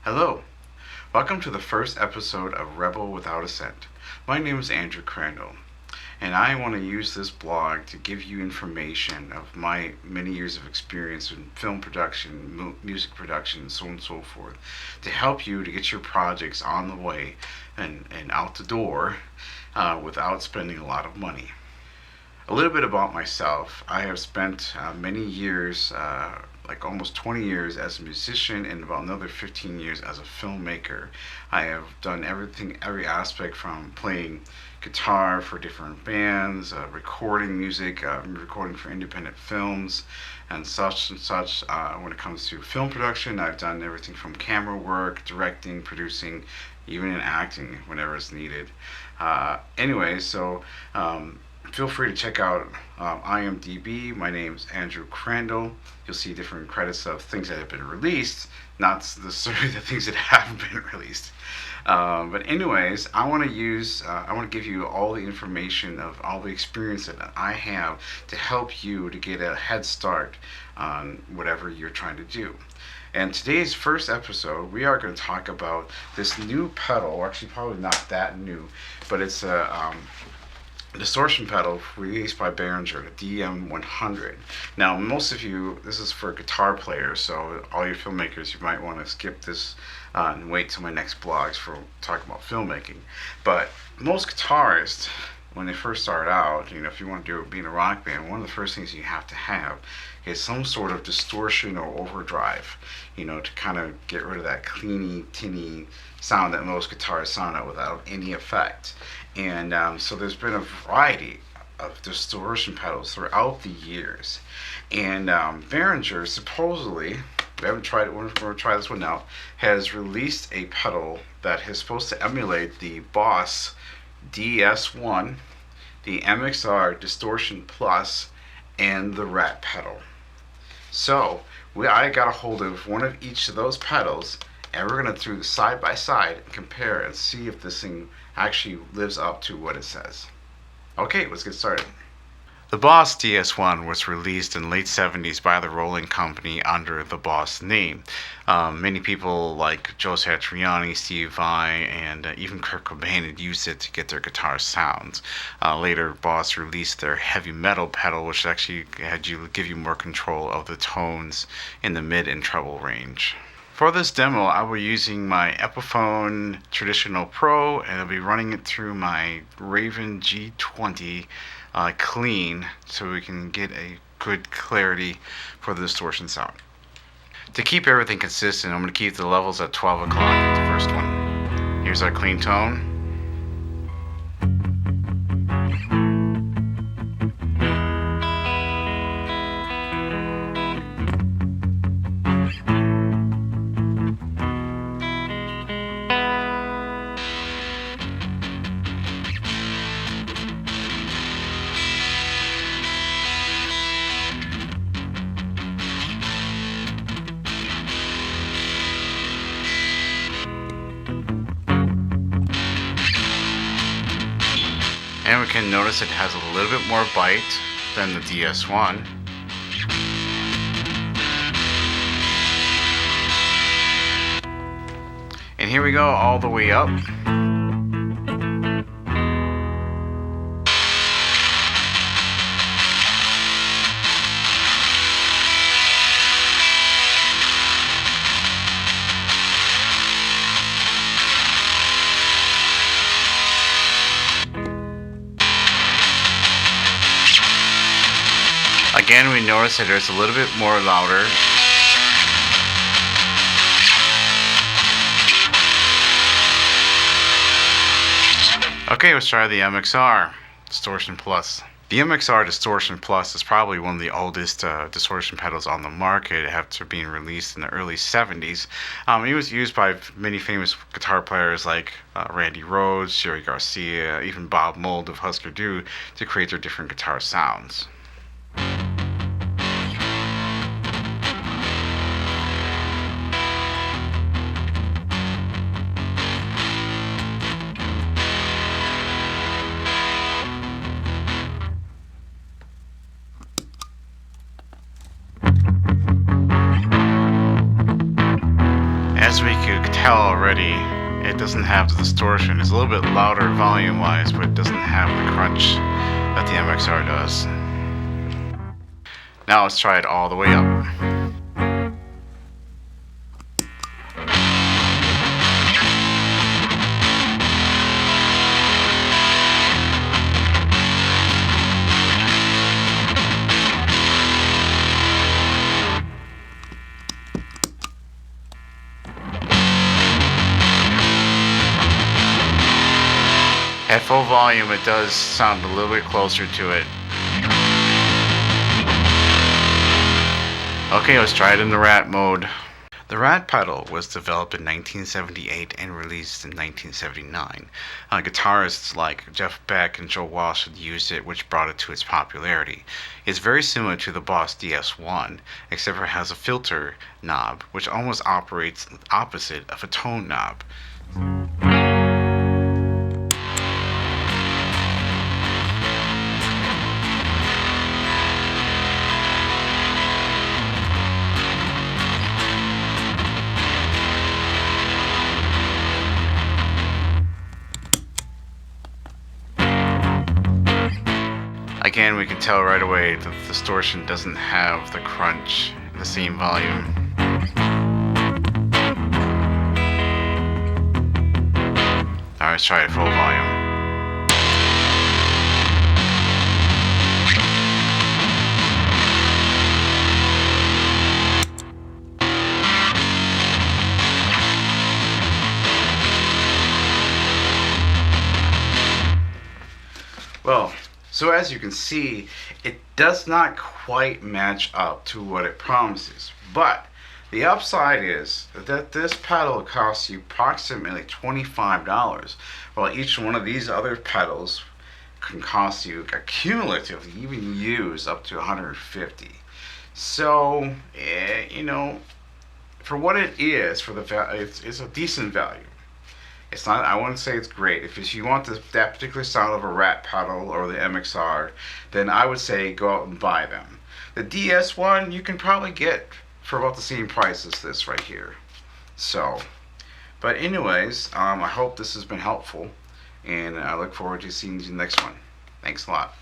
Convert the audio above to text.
Hello, welcome to the first episode of Rebel Without a Cent. My name is Andrew Crandall, and I want to use this blog to give you information of my many years of experience in film production, music production, and so on and so forth, to help you to get your projects on the way and out the door without spending a lot of money. A little bit about myself. I have spent many years, like almost 20 years as a musician and about another 15 years as a filmmaker. I have done everything, every aspect from playing guitar for different bands, recording music, recording for independent films, and such. When it comes to film production, I've done everything from camera work, directing, producing, even in acting whenever it's needed. Anyway, feel free to check out IMDb. My name's Andrew Crandall. You'll see different credits of things that have been released, not necessarily the things that haven't been released. But anyways, I want to give you all the information of all the experience that I have to help you to get a head start on whatever you're trying to do. And today's first episode, we are going to talk about this new pedal, or actually probably not that new, but it's a distortion pedal released by Behringer, the DM100. Now, most of you, this is for guitar players, so all you filmmakers, you might want to skip this and wait till my next blogs for talking about filmmaking. But most guitarists, when they first start out, if you want to do being a rock band, one of the first things you have to have is some sort of distortion or overdrive, to kind of get rid of that cleany, tinny sound that most guitars sound out without any effect. And so there's been a variety of distortion pedals throughout the years. And Behringer supposedly, we haven't tried it, we're going to try this one out, has released a pedal that is supposed to emulate the Boss DS1, the MXR Distortion Plus, and the Rat pedal. So I got a hold of one of each of those pedals, and we're going to do the side by side and compare and see if this thing actually lives up to what it says. Okay, let's get started. The Boss DS1 was released in late 70s by the Rolling Company under the Boss name. Many people like Joe Satriani, Steve Vai, and even Kurt Cobain had used it to get their guitar sounds. Later, Boss released their heavy metal pedal, which actually give you more control of the tones in the mid and treble range. For this demo, I will be using my Epiphone Traditional Pro, and I'll be running it through my Raven G20 clean, so we can get a good clarity for the distortion sound. To keep everything consistent, I'm going to keep the levels at 12 o'clock, the first one. Here's our clean tone. And we can notice it has a little bit more bite than the DS1. And here we go all the way up. Again, we notice that it's a little bit more louder. Okay, let's try the MXR Distortion Plus. The MXR Distortion Plus is probably one of the oldest distortion pedals on the market after being released in the early 70s. It was used by many famous guitar players like Randy Rhoads, Jerry Garcia, even Bob Mould of Husker Du to create their different guitar sounds. As we could tell already, it doesn't have the distortion. It's a little bit louder volume-wise, but it doesn't have the crunch that the MXR does. Now let's try it all the way up. At full volume, it does sound a little bit closer to it. Okay, let's try it in the rat mode. The rat pedal was developed in 1978 and released in 1979. Guitarists like Jeff Beck and Joe Walsh had used it, which brought it to its popularity. It's very similar to the Boss DS1, except for it has a filter knob, which almost operates opposite of a tone knob. Again, we can tell right away that the distortion doesn't have the crunch in the same volume. Alright, let's try it full volume. Well, so as you can see, it does not quite match up to what it promises. But the upside is that this pedal costs you approximately $25, while each one of these other pedals can cost you cumulatively, even used, up to $150. So, you know, for what it is, for the value, it's a decent value. It's not, I wouldn't say it's great. If you want that particular sound of a rat pedal or the MXR, then I would say go out and buy them. The DS1 you can probably get for about the same price as this right here. So, but anyways, I hope this has been helpful, and I look forward to seeing you in the next one. Thanks a lot.